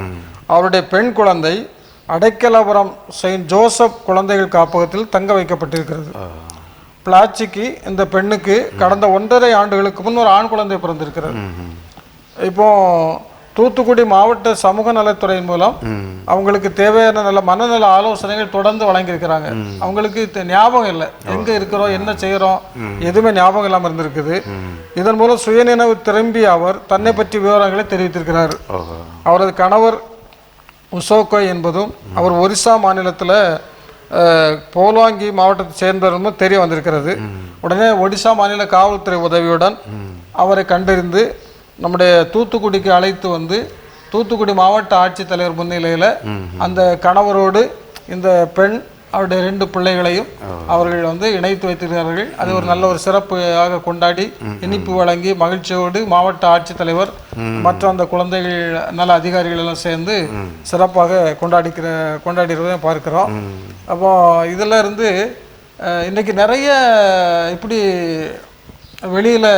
அவருடைய பெண் குழந்தை அடைக்கலபுரம் செயின்ட் ஜோசப் குழந்தைகள் காப்பகத்தில் தங்க வைக்கப்பட்டிருக்கிறது. பிளாச்சிக்கு, இந்த பெண்ணுக்கு கடந்த 1.5 ஆண்டுகளுக்கு முன் ஒரு ஆண் குழந்தை பிறந்திருக்கிறது. இப்போ தூத்துக்குடி மாவட்ட சமூக நலத்துறையின் மூலம் அவங்களுக்கு தேவையான நல்ல மனநல ஆலோசனைகள் தொடர்ந்து வழங்கியிருக்கிறாங்க. அவங்களுக்கு ஞாபகம் இல்லை, எங்க இருக்கிறோம், என்ன செய்யறோம், எதுவுமே ஞாபகம் இல்லாமல் இருந்திருக்குது. இதன் மூலம் சுயநினைவு திரும்பி அவர் தன்னை பற்றி விவரங்களை தெரிவித்திருக்கிறார். அவரது கணவர் உசோகோ என்பதும் அவர் ஒரிசா மாநிலத்தில் போலாங்கி மாவட்டத்தை சேர்ந்தவரும் தெரிய வந்திருக்கிறது. உடனே ஒடிசா மாநில காவல்துறை உதவியுடன் அவரை கண்டறிந்து நம்முடைய தூத்துக்குடிக்கு அழைத்து வந்து தூத்துக்குடி மாவட்ட ஆட்சித்தலைவர் முன்னிலையில் அந்த கணவரோடு இந்த பெண் அவருடைய 2 பிள்ளைகளையும் அவர்கள் வந்து இணைத்து வைத்திருக்கிறார்கள். அது ஒரு நல்ல ஒரு சிறப்பாக கொண்டாடி இனிப்பு வழங்கி மகிழ்ச்சியோடு மாவட்ட ஆட்சித்தலைவர் மற்ற அந்த குழந்தைகள் நல அதிகாரிகள் எல்லாம் சேர்ந்து சிறப்பாக கொண்டாடிக்கிறதை பார்க்கிறோம். அப்போ இதில் இருந்து இன்னைக்கு நிறைய இப்படி வெளியில்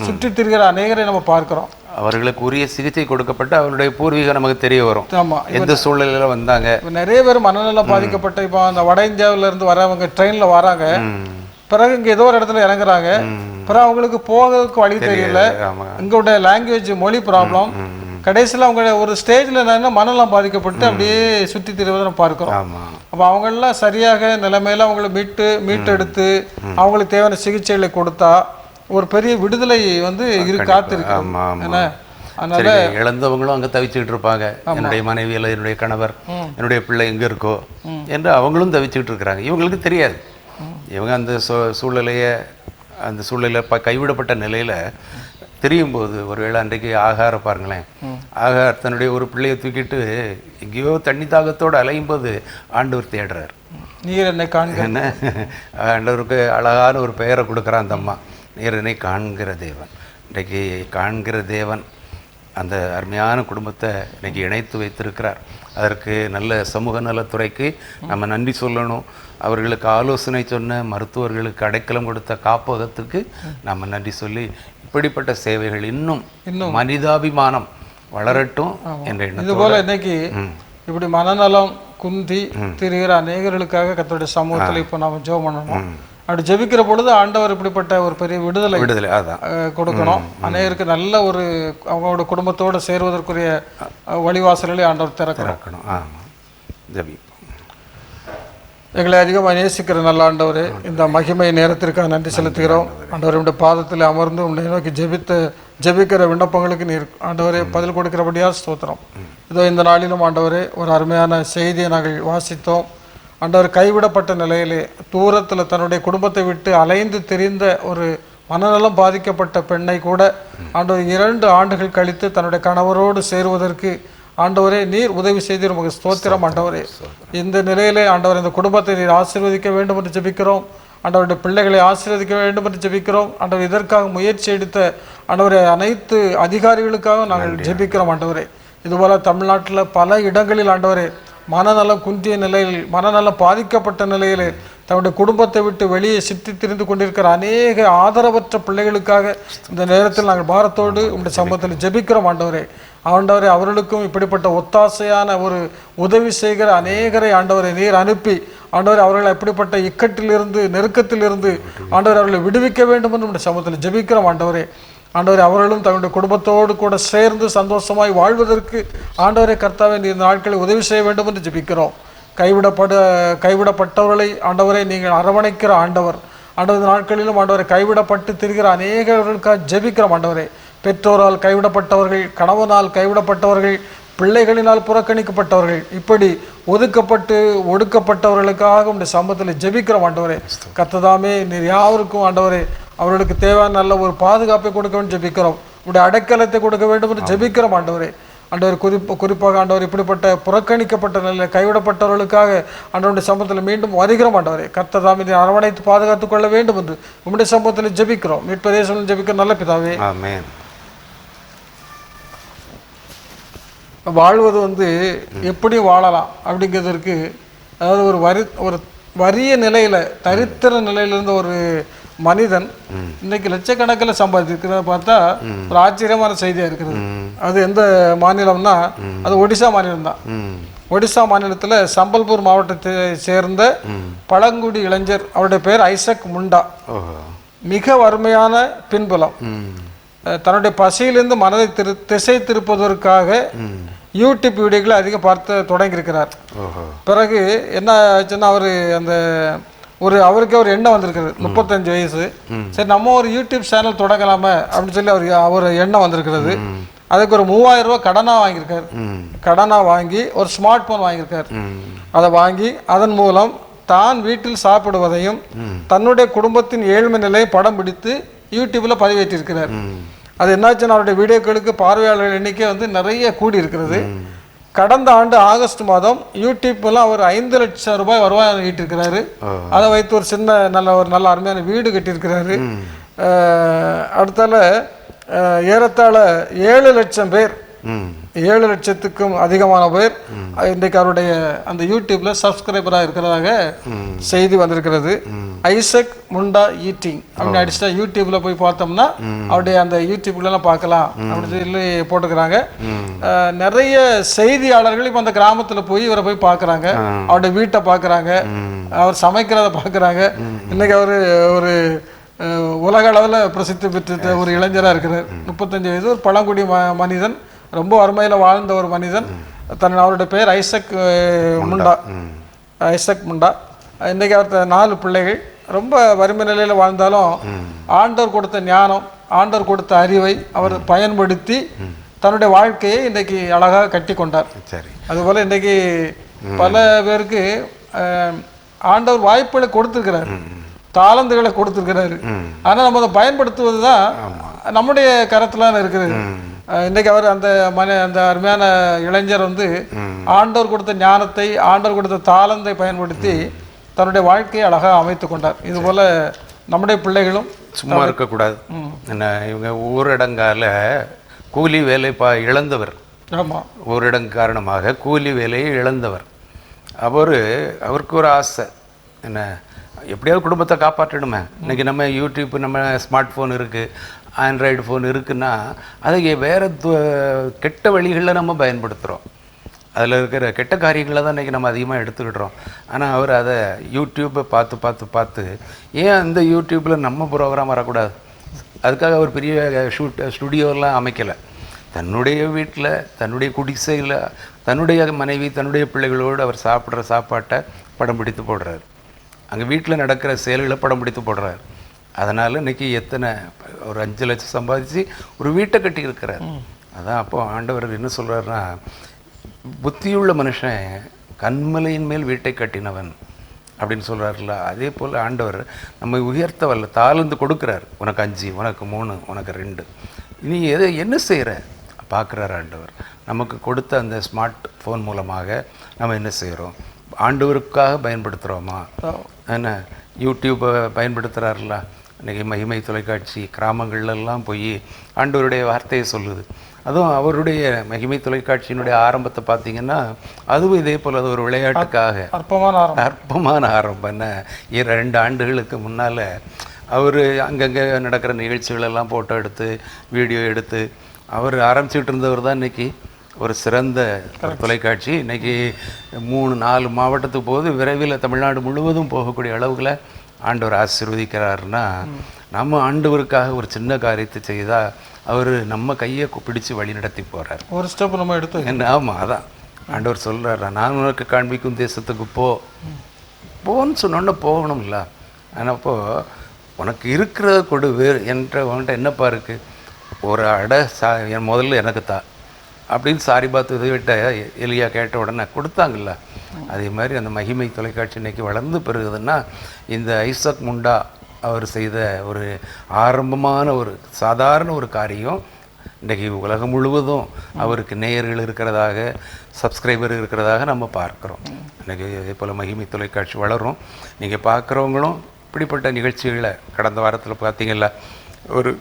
சுற்றி திரிகிற அநேகரை நம்ம பார்க்குறோம். அவர்களுக்கு உரிய சிகிச்சை கொடுக்கப்பட்டு அவருடைய பூர்வீகம் நமக்கு தெரிய வரும். ஆமாம், எந்த சூழ்நிலையில வந்தாங்க. நிறைய பேர் மனநலம் பாதிக்கப்பட்ட இப்போ அந்த வட இந்தியாவிலேருந்து வரவங்க ட்ரெயினில் வராங்க, பிறகு இங்கே ஏதோ ஒரு இடத்துல இறங்குறாங்க, பிறகு அவங்களுக்கு போகிறதுக்கு வழி தெரியல, இங்களுடைய லாங்குவேஜ் மொழி ப்ராப்ளம், கடைசியில் அவங்க ஒரு ஸ்டேஜில் என்னன்னா மனநலம் பாதிக்கப்பட்டு அப்படியே சுற்றி திரிவதை நம்ம பார்க்கிறோம். அப்போ அவங்களெல்லாம் சரியாக நிலைமையில அவங்களை மீட்டெடுத்து அவங்களுக்கு தேவையான சிகிச்சைகளை கொடுத்தா ஒரு பெரிய விடுதலை வந்து காத்திருக்கு. அதனால இழந்தவங்களும் அங்கே தவிச்சுக்கிட்டு இருப்பாங்க. என்னுடைய மனைவி அல்லது என்னுடைய கணவர், என்னுடைய பிள்ளை எங்கே இருக்கோ என்று அவங்களும் தவிச்சுக்கிட்டு இருக்கிறாங்க. இவங்களுக்கு தெரியாது. இவங்க அந்த சூழ்நிலையை கைவிடப்பட்ட நிலையில் தெரியும் போது, ஒருவேளை அன்றைக்கு ஆகார பாருங்களேன், ஆகார் தன்னுடைய ஒரு பிள்ளையை தூக்கிட்டு எங்கேயோ தண்ணி தாகத்தோடு அலையும் போது ஆண்டவர் தேடுறார். நீர் என்னை காண்க. என்ன ஆண்டவருக்கு அழகான ஒரு பெயரை கொடுக்குறான் அந்த அம்மா, நீர் என்னை காண்கிற தேவன். இன்றைக்கு காண்கிற தேவன் அந்த அருமையான குடும்பத்தை இன்றைக்கி இணைத்து வைத்திருக்கிறார். அதற்கு நல்ல சமூக நலத்துறைக்கு நம்ம நன்றி சொல்லணும். அவர்களுக்கு ஆலோசனை சொன்ன மருத்துவர்களுக்கு அடைக்கலம் கொடுத்த காப்பகத்துக்கு நம்ம நன்றி சொல்லி, இப்படிப்பட்ட சேவைகள் இன்னும் மனிதாபிமானம் வளரட்டும் என்ற எண்ணம். இதுபோல இன்னைக்கு இப்படி மனநலம் குந்தி திரிகிற அநேகர்களுக்காக கர்த்தருடைய சமூகத்தில் இப்போ நாம் ஜெபம் பண்ணணும். அப்படி ஜெபிக்கிற பொழுது ஆண்டவர் இப்படிப்பட்ட ஒரு பெரிய விடுதலை கொடுக்கணும். அநேகருக்கு நல்ல ஒரு அவங்களோட குடும்பத்தோடு சேருவதற்குரிய வழிவாசல்களை ஆண்டவர் திறக்கணும். எங்களை அதிகமாக நேசிக்கிற நல்ல ஆண்டவரே, இந்த மகிமை நேரத்திற்காக நன்றி செலுத்துகிறோம். ஆண்டவருடைய பாதத்தில் அமர்ந்து உன்னை நோக்கி ஜெபிக்கிற விண்ணப்பங்களுக்கு நீர் ஆண்டவரே பதில் கொடுக்கிறபடியாக ஸ்தோத்திரம். இதோ இந்த நாளிலும் ஆண்டவரே ஒரு அருமையான செய்தியை நாங்கள் வாசித்தோம். ஆண்டவர் கைவிடப்பட்ட நிலையிலே தூரத்தில் தன்னுடைய குடும்பத்தை விட்டு அலைந்து திரிந்த ஒரு மனநலம் பாதிக்கப்பட்ட பெண்ணை கூட ஆண்டவர் 2 ஆண்டுகள் கழித்து தன்னுடைய கணவரோடு சேருவதற்கு ஆண்டவரே நீர் உதவி செய்து நமக்கு ஸ்தோத்திரம். ஆண்டவரே இந்த நிலையிலே ஆண்டவர் இந்த குடும்பத்தை நீர் ஆசீர்வதிக்க வேண்டும் என்று ஜெபிக்கிறோம். ஆண்டவருடைய பிள்ளைகளை ஆசீர்வதிக்க வேண்டும் என்று ஜெபிக்கிறோம். ஆண்டவர் இதற்காக முயற்சி எடுத்த ஆண்டவரை அனைத்து அதிகாரிகளுக்காக நாங்கள் ஜெபிக்கிறோம். ஆண்டவரே, இதுபோல தமிழ்நாட்டில் பல இடங்களில் ஆண்டவரே மனநலம் குன்றிய நிலையில், மனநலம் பாதிக்கப்பட்ட நிலையில் தன்னுடைய குடும்பத்தை விட்டு வெளியே சுற்றி திரிந்து கொண்டிருக்கிற அநேக ஆதரவற்ற பிள்ளைகளுக்காக இந்த நேரத்தில் நாங்கள் பாரத்தோடு உங்களுடைய சமூகத்தில் ஜெபிக்கிறோம். ஆண்டவரே, அவர்களுக்கும் இப்படிப்பட்ட ஒத்தாசையான ஒரு உதவி செய்கிற அநேகரை ஆண்டவரை நீர் அனுப்பி ஆண்டவரை அவர்களை எப்படிப்பட்ட இக்கட்டிலிருந்து நெருக்கத்திலிருந்து ஆண்டவர் அவர்களை விடுவிக்க வேண்டும் என்று உங்களுடைய சமூகத்தில் ஜெபிக்கிறோம். ஆண்டவரே, அவர்களும் தங்களுடைய குடும்பத்தோடு கூட சேர்ந்து சந்தோஷமாய் வாழ்வதற்கு ஆண்டவரை கர்த்தாவே இந்த நாட்களை உதவி செய்ய வேண்டும் என்று ஜெபிக்கிறோம். கைவிடப்பட்டவர்களை ஆண்டவரை நீங்கள் அரவணைக்கிற ஆண்டவர். இந்த நாட்களிலும் ஆண்டவரை கைவிடப்பட்டு திரிகிற அநேகர்களுக்காக ஜெபிக்கிறோம். ஆண்டவரே, பெற்றோரால் கைவிடப்பட்டவர்கள், கணவனால் கைவிடப்பட்டவர்கள், பிள்ளைகளினால் புறக்கணிக்கப்பட்டவர்கள், இப்படி ஒதுக்கப்பட்டு ஒடுக்கப்பட்டவர்களுக்காக உடைய சமூகத்தில் ஜெபிக்கிறோம். ஆண்டவரே, கர்த்ததாமே நீர் யாவருக்கும் ஆண்டவரே அவர்களுக்கு தேவையான நல்ல ஒரு பாதுகாப்பை கொடுக்க வேண்டும் ஜெபிக்கிறோம். உடைய அடைக்கலத்தை கொடுக்க வேண்டும் என்று ஜெபிக்கிறோம். ஆண்டவரே, குறிப்பாக ஆண்டவர் இப்படிப்பட்ட புறக்கணிக்கப்பட்ட நிலையில் கைவிடப்பட்டவர்களுக்காக ஆண்டவருடைய சமூகத்தில் மீண்டும் வருகிறோம். ஆண்டவரே, கர்த்ததாமே அரவணைத்து பாதுகாத்துக் கொள்ள வேண்டும் என்று உம்முடைய சமூகத்தில் ஜெபிக்கிறோம். மீட்பர் இயேசுவின் ஜெபிக்கிற நல்ல பிதாவே, ஆமென். வாழ்வது எப்படி வாழலாம் அப்படிங்கிறதுக்கு, அதாவது ஒரு வறிய நிலையில தரித்திர நிலையில இருந்த ஒரு மனிதன் இன்னைக்கு லட்சக்கணக்கில் சம்பாதிக்கிறத பார்த்தா ஒரு ஆச்சரியமான செய்தியா இருக்கிறது. அது எந்த மாநிலம்னா அது ஒடிசா மாநிலம் தான். ஒடிசா மாநிலத்தில் சம்பல்பூர் மாவட்டத்தை சேர்ந்த பழங்குடி இளைஞர், அவருடைய பெயர் ஐசக் முண்டா. மிக வறுமையான பின்புலம். தன்னுடைய பசியிலிருந்து மனதை திசை திருப்பதற்காக யூடியூப் வீடியோக்களை அதிகம் பார்த்து தொடங்கியிருக்கிறார். பிறகு என்ன ஆச்சுன்னா அவருக்கே ஒரு எண்ணம் வந்திருக்கிறது. 35 வயசு. சரி, நம்ம ஒரு யூடியூப் சேனல் தொடங்கலாமே அப்படின்னு சொல்லி அவர் எண்ணம் வந்திருக்கிறது. அதுக்கு ஒரு 3000 ரூபாய் கடனாக வாங்கியிருக்காரு. கடனாக வாங்கி ஒரு ஸ்மார்ட் போன் வாங்கியிருக்காரு. அதை வாங்கி அதன் மூலம் தான் வீட்டில் சாப்பிடுவதையும் தன்னுடைய குடும்பத்தின் ஏழ்மை நிலையை படம் பிடித்து யூடியூப்ல பதிவேற்றிருக்கிறார். அது என்னாச்சுன்னா அவருடைய வீடியோக்களுக்கு பார்வையாளர்கள் எண்ணிக்கை நிறைய கூடி இருக்கிறது. கடந்த ஆண்டு ஆகஸ்ட் மாதம் யூடியூப்லாம் அவர் 5 லட்சம் ரூபாய் வருவாய் ஈட்டிருக்கிறாரு. அதை வைத்து ஒரு நல்ல அருமையான வீடு கட்டியிருக்கிறாரு. அடுத்தால ஏறத்தாழ 7 லட்சம் பேர், 7 லட்சத்துக்கும் அதிகமான பேர் இன்றைக்கு அவருடைய அந்த யூடியூப்ல சப்ஸ்கிரைபராக இருக்கிறதாக செய்தி வந்திருக்கிறது. ஐசக் முண்டா ஈட்டிங் அப்படின்னு அடிச்சுட்டா யூடியூப்ல போய் பார்த்தோம்னா அவருடைய அந்த யூடியூப்லாம் பார்க்கலாம் அப்படின்னு சொல்லி போட்டுக்கிறாங்க. நிறைய செய்தியாளர்கள் இப்போ அந்த கிராமத்தில் போய் இவரை போய் பார்க்குறாங்க, அவருடைய வீட்டை பார்க்குறாங்க, அவர் சமைக்கிறத பார்க்குறாங்க. இன்னைக்கு அவர் ஒரு உலக அளவில் பிரசித்தி பெற்ற ஒரு இளைஞராக இருக்கிறார். 35 வயது, ஒரு பழங்குடி மனிதன், ரொம்ப வறுமையில் வாழ்ந்த ஒரு மனிதன். அவருடைய பெயர் ஐசக் முண்டா. இன்றைக்கி அவர் 4 பிள்ளைகள். ரொம்ப வறுமை நிலையில் வாழ்ந்தாலும் ஆண்டவர் கொடுத்த ஞானம், ஆண்டவர் கொடுத்த அறிவை அவர் பயன்படுத்தி தன்னுடைய வாழ்க்கையை இன்றைக்கு அழகாக கட்டி கொண்டார். அதுபோல் இன்றைக்கி பல பேருக்கு ஆண்டவர் வாய்ப்புகளை கொடுத்துருக்கிறார், தாளந்துகளை கொடுத்துருக்கிறாரு. ஆனால் நம்ம அதை பயன்படுத்துவது தான் நம்முடைய கரத்தில் இருக்குது. இன்றைக்கு அவர் அந்த அருமையான இளைஞர் ஆண்டவர் கொடுத்த ஞானத்தை, ஆண்டவர் கொடுத்த தாளந்தை பயன்படுத்தி தன்னுடைய வாழ்க்கையை அழகாக அமைத்து கொண்டார். இது போல நம்முடைய பிள்ளைகளும் சும்மா இருக்கக்கூடாது. இவங்க ஊரடங்கால கூலி வேலை இழந்தவர். ஆமாம், ஊரடங்கு காரணமாக கூலி வேலையை இழந்தவர். அவருக்கு ஒரு ஆசை, என்ன எப்படியாவது குடும்பத்தை காப்பாற்றணுமே. இன்றைக்கி நம்ம யூடியூப், நம்ம ஸ்மார்ட் ஃபோன் இருக்குது, ஆண்ட்ராய்டு ஃபோன் இருக்குன்னா அதை வேறு கெட்ட வழிகளில் நம்ம பயன்படுத்துகிறோம். அதில் இருக்கிற கெட்ட காரியங்களை தான் இன்றைக்கி நம்ம அதிகமாக எடுத்துக்கிட்டுறோம். ஆனால் அவர் அதை யூடியூப்பை பார்த்து ஏன் அந்த யூடியூப்பில் நம்ம ப்ரோக்ராம் வரக்கூடாது? அதுக்காக அவர் பெரிய ஸ்டுடியோலாம் அமைக்கலை. தன்னுடைய வீட்டில், தன்னுடைய குடிசையில், தன்னுடைய மனைவி, தன்னுடைய பிள்ளைகளோடு அவர் சாப்பிட்ற சாப்பாட்டை படம் பிடித்து போடுறாரு. அங்கே வீட்டில் நடக்கிற செயல்களை படம் பிடித்து போடுறாரு. அதனால் இன்றைக்கி ஒரு 5 லட்சம் சம்பாதிச்சு ஒரு வீட்டை கட்டி இருக்கிறார். அதான் அப்போது ஆண்டவர் என்ன சொல்கிறாருன்னா, புத்தியுள்ள மனுஷன் கண்மலையின் மேல் வீட்டை கட்டினவன் அப்படின்னு சொல்கிறார்ல. அதே போல் ஆண்டவர் நம்ம உயர்த்த வரல, தாழ்ந்து கொடுக்குறார். உனக்கு 5, உனக்கு 3, உனக்கு 2, நீ என்ன செய்கிற பார்க்குறாரு ஆண்டவர். நமக்கு கொடுத்த அந்த ஸ்மார்ட் ஃபோன் மூலமாக நம்ம என்ன செய்கிறோம்? ஆண்டவருக்காக பயன்படுத்துகிறோமா? என்ன யூடியூப்பை பயன்படுத்துகிறாருல, இன்றைக்கி மகிமை தொலைக்காட்சி கிராமங்கள்லாம் போய் ஆண்டவருடைய வார்த்தையை சொல்லுது. அதுவும் அவருடைய மகிமை தொலைக்காட்சியினுடைய ஆரம்பத்தை பார்த்தீங்கன்னா அதுவும் இதே போல் அது ஒரு விளையாட்டுக்காக அற்பமான ஆரம்பம். என்ன 2 ஆண்டுகளுக்கு முன்னால் அவர் அங்கங்கே நடக்கிற நிகழ்ச்சிகளெல்லாம் ஃபோட்டோ எடுத்து வீடியோ எடுத்து அவர் ஆரம்பிச்சுட்டு இருந்தவர் தான் இன்றைக்கி ஒரு சிறந்த தொலைக்காட்சி. இன்றைக்கி 3-4 மாவட்டத்துக்கு போது விரைவில் தமிழ்நாடு முழுவதும் போகக்கூடிய அளவுகளை ஆண்டவர் ஆசீர்வதிக்கிறாருன்னா, நம்ம ஆண்டவருக்காக ஒரு சின்ன காரியத்தை செய்தால் அவர் நம்ம கையை பிடிச்சி வழி நடத்தி போகிறார். ஒரு ஸ்டெப் நம்ம எடுத்து என்ன. ஆமாம், அதான் ஆண்டவர் சொல்கிறார், நான் உனக்கு காண்பிக்கும் தேசத்துக்கு போன்னு சொன்னோன்னே போகணும்ல. ஆனால் அப்போது உனக்கு இருக்கிறத கொடு, வேறு என்ற உன்கிட்ட என்னப்பா இருக்குது, ஒரு என் முதல்ல எனக்கு அப்படின்னு சாரி பார்த்து விட்ட எலியா கேட்ட உடனே கொடுத்தாங்கல்ல. அதே மாதிரி அந்த மகிமை தொலைக்காட்சி இன்றைக்கி வளர்ந்து பெறுகுதுன்னா இந்த ஐசக் முண்டா அவர் செய்த ஒரு ஆரம்பமான ஒரு சாதாரண ஒரு காரியம் இன்றைக்கி உலகம் முழுவதும் அவருக்கு நேயர்கள் இருக்கிறதாக, சப்ஸ்கிரைபர் இருக்கிறதாக நம்ம பார்க்குறோம். இன்றைக்கி இதே போல் மகிமை தொலைக்காட்சி வளரும். நீங்கள் பார்க்குறவங்களும் இப்படிப்பட்ட நிகழ்ச்சிகளை கடந்த வாரத்தில் பார்த்தீங்கல்ல, ஒரு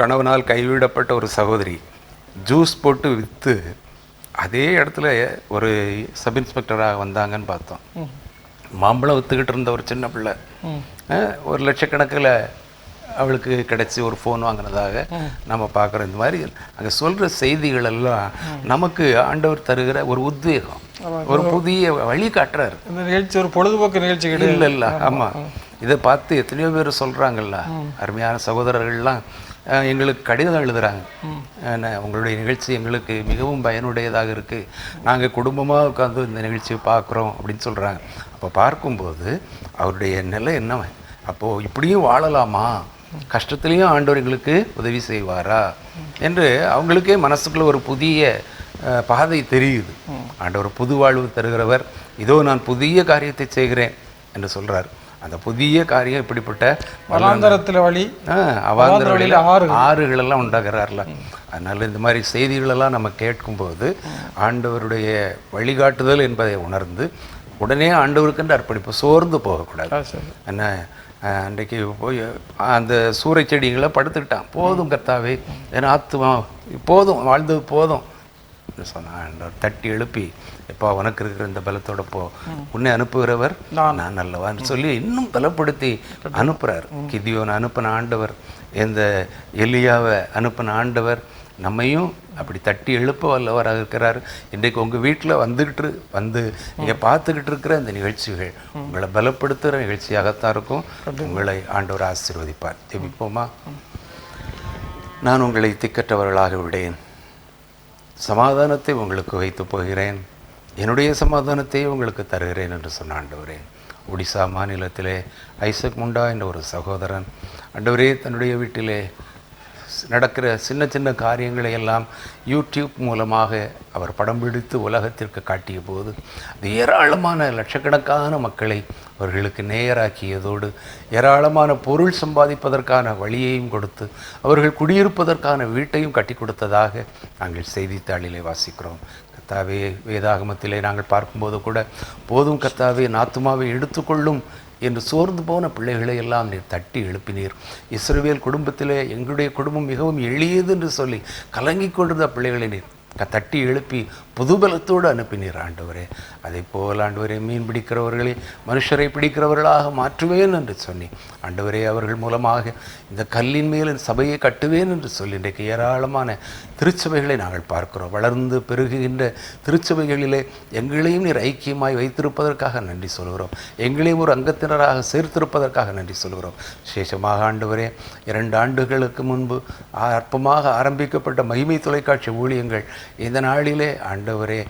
கணவனால் கைவிடப்பட்ட ஒரு சகோதரி ஜூஸ் போட்டு விற்று அதே இடத்துல ஒரு சப் இன்ஸ்பெக்டராக வந்தாங்கன்னு பார்த்தோம். மாம்பழம் விற்றுக்கிட்டு இருந்த ஒரு சின்ன பிள்ளை 1 லட்சக்கணக்கில் அவளுக்கு கிடச்சி ஒரு ஃபோன் வாங்கினதாக நம்ம பார்க்குறோம். இந்த மாதிரி அங்கே சொல்கிற செய்திகள் எல்லாம் நமக்கு ஆண்டவர் தருகிற ஒரு உத்வேகம், ஒரு புதிய வழி காட்டுறாரு. இந்த நிகழ்ச்சி ஒரு பொழுதுபோக்கு நிகழ்ச்சி இல்லை. ஆமாம், இதை பார்த்து எத்தனையோ பேர் சொல்கிறாங்கல்ல, அருமையான சகோதரர்கள்லாம் எங்களுக்கு கடிதம் எழுதுகிறாங்க, உங்களுடைய நிகழ்ச்சி எங்களுக்கு மிகவும் பயனுடையதாக இருக்குது, நாங்கள் குடும்பமாக உட்காந்து இந்த நிகழ்ச்சியை பார்க்குறோம் அப்படின்னு சொல்கிறாங்க. அப்போ பார்க்கும்போது அவருடைய நிலை என்ன, அப்போது இப்படியும் வாழலாமா, கஷ்டத்துலேயும் ஆண்டவர் எங்களுக்கு உதவி செய்வாரா என்று அவங்களுக்கே மனசுக்குள்ளே ஒரு புதிய பாதை தெரியுது. ஆண்டவர் புது வாழ்வு தருகிறவர், இதோ நான் புதிய காரியத்தை செய்கிறேன் என்று சொல்கிறார். அந்த புதிய காரியம் இப்படிப்பட்ட வளாந்தரத்தில் வழி, அவாந்தர வழியில் ஆறுகளெல்லாம் உண்டாகிறார்ல. அதனால் இந்த மாதிரி செய்திகளெல்லாம் நம்ம கேட்கும்போது ஆண்டவருடைய வழிகாட்டுதல் என்பதை உணர்ந்து உடனே ஆண்டவருக்குன்ற அர்ப்பணிப்பு, சோர்ந்து போகக்கூடாது. என்ன, அன்றைக்கு போய் அந்த சூறை செடிகளை படுத்துக்கிட்டான், போதும் கர்த்தாவே என் ஆத்துமா போதும், வாழ்ந்தது போதும் சொன்னான். ஆண்டவர் தட்டி எழுப்பி, எப்பா உனக்கு இருக்கிற இந்த பலத்தோட போ, உன்னை அனுப்புகிறவர் நான் அல்லவான்னு சொல்லி இன்னும் பலப்படுத்தி அனுப்புகிறார். கிதியோனை அனுப்பின ஆண்டவர், இந்த எலியாவை அனுப்பின ஆண்டவர் நம்மையும் அப்படி தட்டி எழுப்ப வல்லவராக இருக்கிறார். இன்றைக்கு உங்கள் வீட்டில் வந்து நீங்கள் பார்த்துக்கிட்டு இருக்கிற இந்த நிகழ்ச்சிகள் உங்களை பலப்படுத்துகிற நிகழ்ச்சியாகத்தான் இருக்கும். உங்களை ஆண்டவர் ஆசீர்வதிப்பார். ஜெபிப்போமா. நான் உங்களை திக்கற்றவர்களாக விடேன், சமாதானத்தை உங்களுக்கு வைத்து போகிறேன், என்னுடைய சமாதானத்தை உங்களுக்கு தருகிறேன் என்று சொன்ன ஆண்டவரே, ஒடிசா மாநிலத்திலே ஐசக் முண்டா என்ற ஒரு சகோதரன் ஆண்டவரே தன்னுடைய வீட்டிலே நடக்கிற சின்ன சின்ன காரியங்களை எல்லாம் யூடியூப் மூலமாக அவர் படம் பிடித்து உலகத்திற்கு காட்டிய போது அது ஏராளமான லட்சக்கணக்கான மக்களை அவர்களுக்கு நேயராக்கியதோடு ஏராளமான பொருள் சம்பாதிப்பதற்கான வழியையும் கொடுத்து அவர்கள் குடியிருப்பதற்கான வீட்டையும் கட்டி கொடுத்ததாக நாங்கள் செய்தித்தாளிலே வாசிக்கிறோம். கர்த்தாவே, வேதாகமத்திலே நாங்கள் பார்க்கும்போது கூட போதும் கர்த்தாவே என் ஆத்துமாவை எடுத்துக்கொள்ளும் என்று சோர்ந்து போன பிள்ளைகளை எல்லாம் நீர் தட்டி எழுப்பினீர். இஸ்ரவேல் குடும்பத்திலே எங்களுடைய குடும்பம் மிகவும் எளியது என்று சொல்லி கலங்கி கொண்டிருந்த பிள்ளைகளை நீர் தட்டி எழுப்பி புதுபலத்தோடு அனுப்பினீர் ஆண்டவரே. அதை போல் ஆண்டவரே, மீன் பிடிக்கிறவர்களை மனுஷரை பிடிக்கிறவர்களாக மாற்றுவேன் என்று சொல்லி ஆண்டவரே, அவர்கள் மூலமாக இந்த கல்லின் மேல் சபையை கட்டுவேன் என்று சொல்லி இன்றைக்கு ஏராளமான திருச்சபைகளை நாங்கள் பார்க்கிறோம். வளர்ந்து பெருகுகின்ற திருச்சபைகளிலே எங்களையும் நீர் ஐக்கியமாய் வைத்திருப்பதற்காக நன்றி சொல்கிறோம். எங்களையும் ஒரு அங்கத்தினராக சேர்த்திருப்பதற்காக நன்றி சொல்கிறோம். விசேஷமாக ஆண்டவரே, 2 ஆண்டுகளுக்கு முன்பு அற்பமாக ஆரம்பிக்கப்பட்ட மகிமை தொலைக்காட்சி ஊழியங்கள் இந்த நாளிலே ஆண்டவரே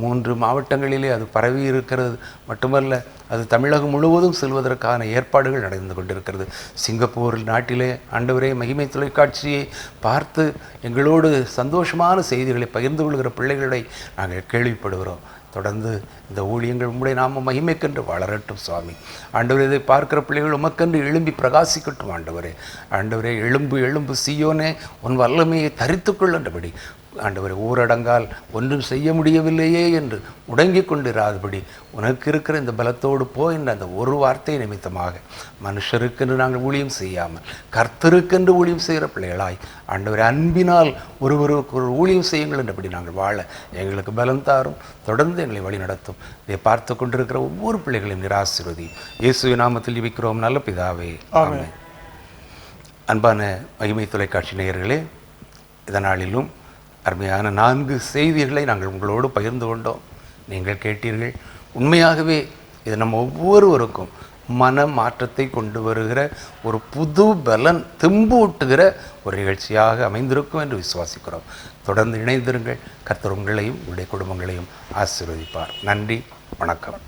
3 மாவட்டங்களிலே அது பரவி இருக்கிறது மட்டுமல்ல, அது தமிழகம் முழுவதும் செல்வதற்கான ஏற்பாடுகள் நடந்து கொண்டிருக்கிறது. சிங்கப்பூர் நாட்டிலே ஆண்டவரே மகிமை தொலைக்காட்சியை பார்த்து எங்களோடு சந்தோஷமான செய்திகளை பகிர்ந்து கொள்கிற பிள்ளைகளை நாங்கள் கேள்விப்படுகிறோம். தொடர்ந்து இந்த ஊழியங்கள் உம்முடைய நாம மகிமைக்கென்று வளரட்டும் சுவாமி. ஆண்டவரே, இதை பார்க்கிற பிள்ளைகள் உமக்கென்று எழும்பி பிரகாசிக்கட்டும் ஆண்டவரே. ஆண்டவரே, எழும்பு எழும்பு சீயோனே, உன் வல்லமையை தரித்துக்கொள் என்றபடி ஆண்டவரே ஊரடங்கால் ஒன்றும் செய்ய முடியவில்லையே என்று முடங்கிக் கொண்டிராதபடி உனக்கு இருக்கிற இந்த பலத்தோடு போ என்ற அந்த ஒரு வார்த்தை நிமித்தமாக மனுஷருக்கென்று நாங்கள் ஊழியம் செய்யாமல் கர்த்தருக்கென்று ஊழியம் செய்கிற பிள்ளைகளாய் ஆண்டவரே அன்பினால் ஒருவருக்கு ஒரு ஊழியம் செய்யுங்கள் என்றபடி நாங்கள் வாழ எங்களுக்கு பலம் தாரும், தொடர்ந்து எங்களை வழி நடத்தும். இதை பார்த்து கொண்டிருக்கிற ஒவ்வொரு பிள்ளைகளையும் நிராசீர்வதி இயேசுவின் நாமத்தில் ஜெபிக்கிறோம் நல்ல பிதாவே, ஆமென். அன்பான மகிமை தொலைக்காட்சி நேயர்களே, இதனாலிலும் அருமையான 4 செய்திகளை நாங்கள் உங்களோடு பகிர்ந்து கொண்டோம். நீங்கள் கேட்டீர்கள். உண்மையாகவே இது நம்ம ஒவ்வொருவருக்கும் மன மாற்றத்தை கொண்டு வருகிற ஒரு புது பலன் தெம்பூட்டுகிற ஒரு நிகழ்ச்சியாக அமைந்திருக்கும் என்று விசுவாசிக்கிறோம். தொடர்ந்து இணைந்திருங்கள். கர்த்தர் உங்களையும் உங்களுடைய குடும்பங்களையும் ஆசீர்வதிப்பார். நன்றி, வணக்கம்.